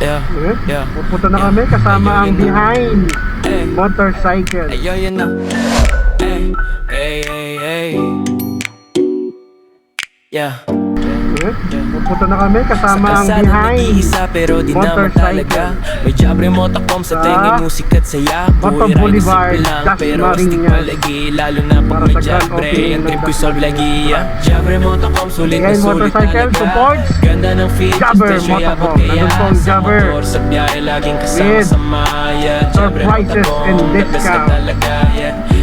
Pupunta na kami kasama ang behind motorcycle. You know. Yeah. Pupunta na kami kasama ang behind pero di naman talaga. May Jabre Motocom sa tenga music at saya. Moto Boulevard, pero astig palagi. Lalo na pag may Jabre, ang trip ko solve lagi. Jabre Motocom, sulit na sulit motorcycle supports ganda ng features, Jabber presyo yabot Motocom. kaya Nandun po ang sa Jabber motor, sa biyahe laging kasama with sa maya. Jabre surprises Motocom, and the best ka discount. talaga.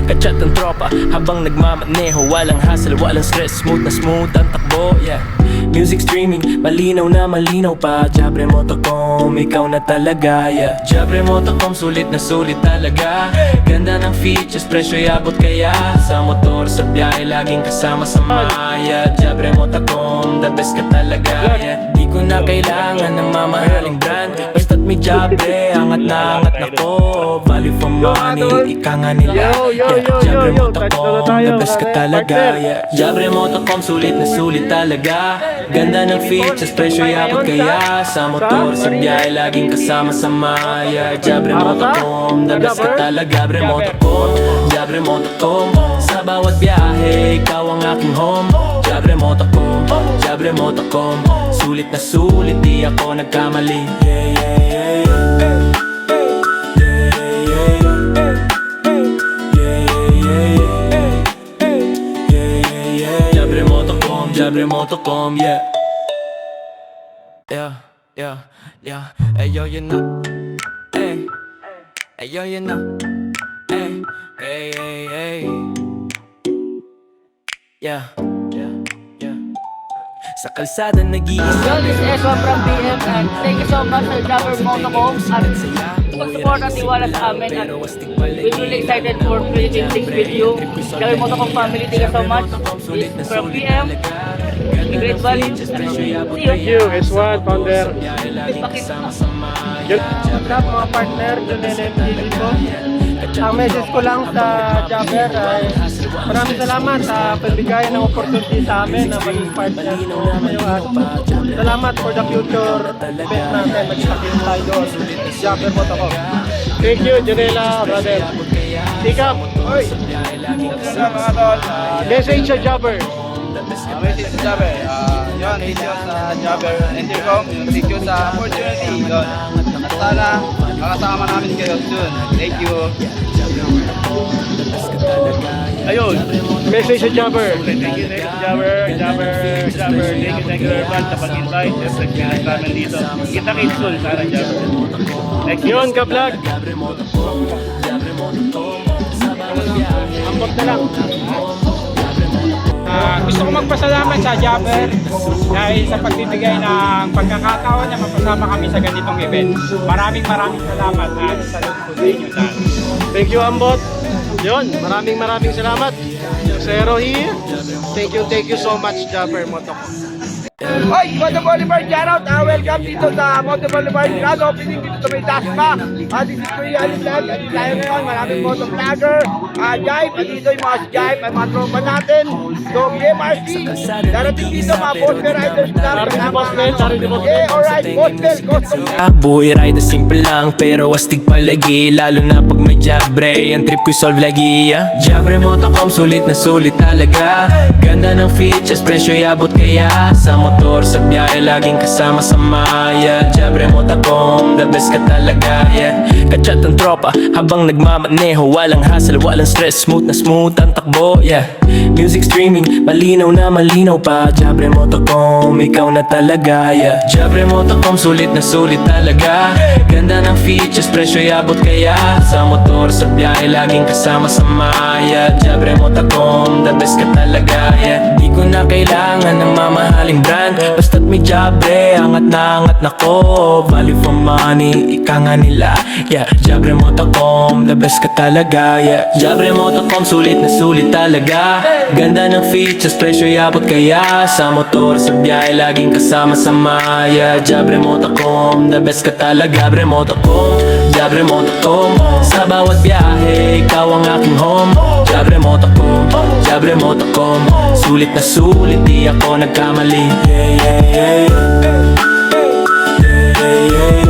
Kachat ang tropa habang nagmamaneho. Walang hassle, walang stress, smooth na smooth ang takbo. Music streaming, malinaw na malinaw pa. Jabre Motocom, ikaw na talaga. Jabre Motocom, sulit na sulit talaga. Ganda ng features, presyo yabot kaya sa motor, sa biyahe laging kasama sa maya. Jabre Motocom, the best ka talaga. Di ko na kailangan ng mamahaling brand. Basta't may Jabre, angat na angat na ko. Value for money, ika nga nila. Jabre Motocom, the best ka talaga. Jabre Motocom, sulit na sulit talaga. Ganda ng features, presyo yabot kaya sa motor, sa biyahe laging kasama sa maya. Jabre Motocom, the best ka talaga. Jabre Motocom, Jabre Motocom, sa bawat biyahe, ikaw ang aking home. Jabre Motocom, Jabre Motocom, sulit na sulit, di ako nagkamali. Jabre Motocom, Jabre Motocom, yeah. Hey yo, you know. Hey yo, you know. Hey. Yeah. Sa kalsada nag-iisa. Yo, this is Ezra from BM and thank you so much sa Jabber Motocom at pag-support at tiwala sa amin at we're really excited for creating things with you. Jabber Motocom family, thank you so much. This is from BM, the Great Valley. See you. Thank you, S1 founder. What's mga partner, Junel MTV po. Ang message ko lang sa Jabber ay maraming salamat sa pagbigayan ng opportunity sa amin na maging partner mo ngayong araw. Salamat for the future event natin. Magkakaroon tayo doon. Jabber Motocom. Thank you, Janela, brother. Tikap. Oy. Mga tol, Message sa Jabber. message sa Jabber. Yun, thank you sa Jabber Intercom. Thank you sa opportunity. Yun. At sana makasama namin kayo soon. Thank you. Ayun, message sa Jabber. Thank you, Jabber. Thank you very much sa pag-invite. Siyempre, pinag namin dito. Kita-kits soon, sana Jabber. Yun, ka-vlog. Ambot na lang. Gusto ko magpasalamat sa Jabber dahil sa pagbibigay ng pagkakataon na mapasama kami sa ganitong event. Maraming salamat at salute po sa inyo lahat. Thank you, Ambot. Yun, maraming salamat. Zero here. Thank you so much, Jabber Motocom. Hoy, Moto Boulevard, shout out! Welcome dito sa Moto Boulevard Grand Opening dito sa may Dasma. This is Kuya Alisan. At tayo ngayon, maraming moto vlogger. Jive, at dito yung mga Jive at mga tropa natin. So, BMRC, darating dito mga poster riders na. Alright, poster, custom. Buhay ride simple lang pero astig palagi. Lalo na pag may Jabre, ang trip ko solve lagi. Jabre Motocom, sulit na sulit talaga. Ganda ng features, presyo yabot kaya sa motor, sa biyahe laging kasama sa maya. Jabre Motocom, the best ka talaga. Kachat ang tropa habang nagmamaneho. Walang hassle, walang stress, smooth na smooth ang takbo. Music streaming, malinaw na malinaw pa. Jabre Motocom, ikaw na talaga. Jabre Motocom, sulit na sulit talaga. Ganda ng features, presyo yabot kaya sa motor, sa biyahe laging kasama sa maya. Jabre Motocom, the best ka talaga. Di ko na kailangan ng mamahaling brand. Basta't may Jabre, angat na ko. Value for money, ika nga nila. Jabre Motocom, the best ka talaga. Jabre Motocom, sulit na sulit talaga. Ganda ng features, presyo yabot kaya sa motor, sa biyahe laging kasama sa maya. Jabre Motocom, the best ka talaga. Jabre Motocom, Jabre Motocom, sa bawat biyahe, ikaw ang aking home. Jabre Motocom, Jabre Motocom, sulit na sulit, di ako nagkamali. Yeah.